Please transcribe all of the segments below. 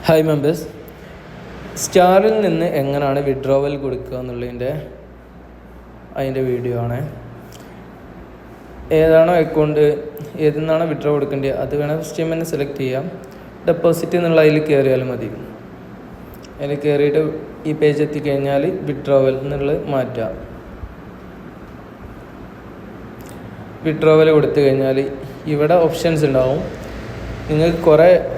Hi members, സ്റ്റാറിൽ നിന്ന് എങ്ങനെയാണ് withdrawal കൊടുക്കുക എന്നുള്ളതിൻ്റെ വീഡിയോ ആണ്. ഏതാണോ അക്കൗണ്ട്, ഏതിൽ നിന്നാണോ വിഡ്രോ കൊടുക്കേണ്ടത് അത് വേണം ഫസ്റ്റ് തന്നെ സെലക്ട് ചെയ്യാം. ഡെപ്പോസിറ്റ് എന്നുള്ള അതിൽ കയറിയാലും മതി. അതിൽ കയറിയിട്ട് ഈ പേജ് എത്തിക്കഴിഞ്ഞാൽ വിഡ്രോവൽ എന്നുള്ളത് മാറ്റാം. വിഡ്രോവൽ കൊടുത്തു കഴിഞ്ഞാൽ ഇവിടെ ഓപ്ഷൻസ് ഉണ്ടാവും. നിങ്ങൾക്ക്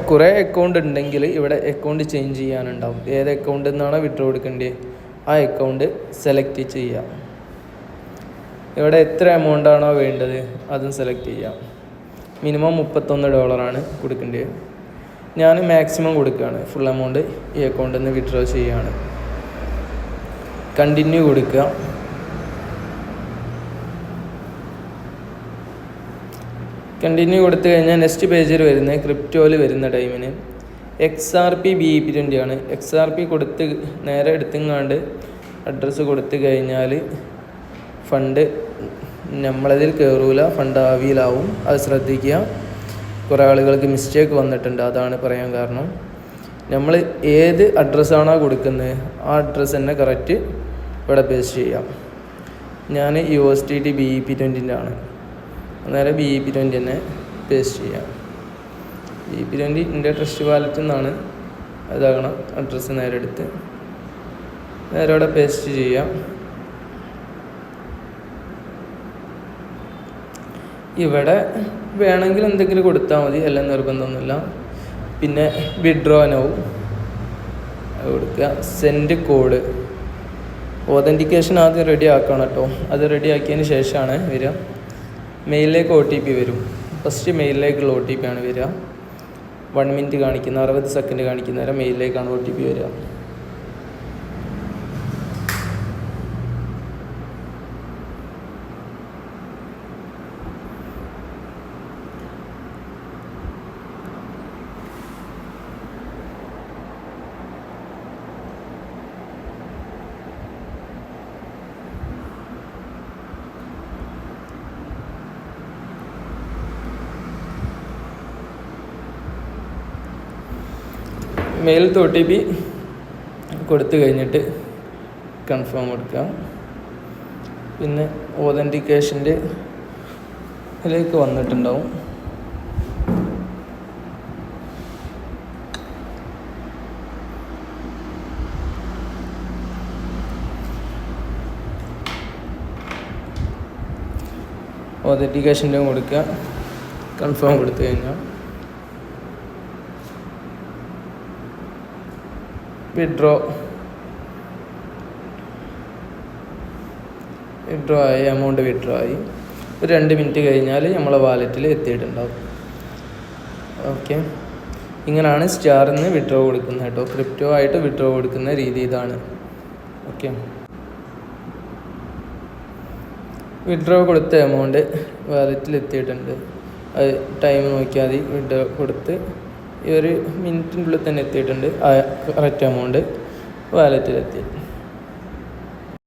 കുറേ അക്കൗണ്ട് ഉണ്ടെങ്കിൽ ഇവിടെ അക്കൗണ്ട് ചേഞ്ച് ചെയ്യാനുണ്ടാവും. ഏത് അക്കൗണ്ടിൽ നിന്നാണോ വിഡ്രോ കൊടുക്കേണ്ടത് ആ അക്കൗണ്ട് സെലക്ട് ചെയ്യാം. ഇവിടെ എത്ര എമൗണ്ട് ആണോ വേണ്ടത് അതും സെലക്ട് ചെയ്യാം. മിനിമം $31 കൊടുക്കേണ്ടത്. ഞാൻ മാക്സിമം കൊടുക്കുകയാണ്. ഫുൾ എമൗണ്ട് ഈ അക്കൗണ്ടിൽ നിന്ന് വിഡ്രോ ചെയ്യുകയാണ്. കണ്ടിന്യൂ കൊടുക്കുക. കണ്ടിന്യൂ കൊടുത്തു കഴിഞ്ഞാൽ നെക്സ്റ്റ് പേജിൽ വരുന്നത് ക്രിപ്റ്റോയിൽ വരുന്ന ടൈമിന് XRP BEP20 ആണ്. XRP കൊടുത്ത് നേരെ എടുത്തുങ്ങാണ്ട് അഡ്രസ്സ് കൊടുത്തു കഴിഞ്ഞാൽ ഫണ്ട് നമ്മളതിൽ കയറൂല, ഫണ്ട് ആവിയിലാവും. അത് ശ്രദ്ധിക്കുക. കുറേ ആളുകൾക്ക് മിസ്റ്റേക്ക് വന്നിട്ടുണ്ട്, അതാണ് പറയാൻ കാരണം. നമ്മൾ ഏത് അഡ്രസ്സാണോ കൊടുക്കുന്നത് ആ അഡ്രസ്സ് തന്നെ കറക്റ്റ് ഇവിടെ പേസ്റ്റ് ചെയ്യാം. ഞാൻ USDT BEP20 ആണ്. നേരെ BEP20 തന്നെ പേസ്റ്റ് ചെയ്യാം. BEP20 എൻ്റെ ട്രസ്റ്റ് വാലറ്റിൽ നിന്നാണ്. അതാകണം അഡ്രസ്സ് നേരെ എടുത്ത് നേരെ അവിടെ പേസ്റ്റ് ചെയ്യാം. ഇവിടെ വേണമെങ്കിൽ എന്തെങ്കിലും കൊടുത്താൽ മതി, എല്ലാം നിർബന്ധമൊന്നുമില്ല. പിന്നെ വിഡ്രോ നൗ കൊടുക്കുക. സെൻഡ് കോഡ് ഓതൻറ്റിക്കേഷൻ ആദ്യം റെഡി ആക്കണം കേട്ടോ. അത് റെഡി ആക്കിയതിന് ശേഷമാണ് വരിക. മെയിലിലേക്ക് OTP വരും. ഫസ്റ്റ് മെയിലിലേക്കുള്ള OTP ആണ് വരിക. 1 മിനിറ്റ് കാണിക്കുന്ന 60 സെക്കൻഡ് കാണിക്കുന്ന നേരം മെയിലിലേക്കാണ് OTP വരിക. മെയിലത്തെ OTP കൊടുത്തു കഴിഞ്ഞിട്ട് കൺഫേം കൊടുക്കുക. പിന്നെ ഓതൻറ്റിക്കേഷൻ്റെ ഇതിലേക്ക് വന്നിട്ടുണ്ടാവും. ഓതൻറ്റിക്കേഷൻ്റെ കൊടുക്കുക. കൺഫേം കൊടുത്തു കഴിഞ്ഞാൽ വിഡ്രോ ആയി. എമൗണ്ട് വിഡ്രോ ആയി. ഒരു 2 മിനിറ്റ് കഴിഞ്ഞാൽ നമ്മളെ വാലറ്റിൽ എത്തിയിട്ടുണ്ടാവും. ഓക്കെ, ഇങ്ങനെയാണ് സ്റ്റാറിൽ നിന്ന് വിഡ്രോ കൊടുക്കുന്നത് കേട്ടോ. ക്രിപ്റ്റോ ആയിട്ട് വിഡ്രോ കൊടുക്കുന്ന രീതി ഇതാണ്. ഓക്കെ, വിഡ്രോ കൊടുത്ത എമൗണ്ട് വാലറ്റിൽ എത്തിയിട്ടുണ്ട്. അത് ടൈം നോക്കിയാൽ മതി. വിഡ്രോ കൊടുത്ത് ഈ 1 മിനിറ്റിൻ്റെ ഉള്ളിൽ തന്നെ എത്തിയിട്ടുണ്ട്. ആ കറക്റ്റ് എമൗണ്ട് വാലറ്റിലെത്തി.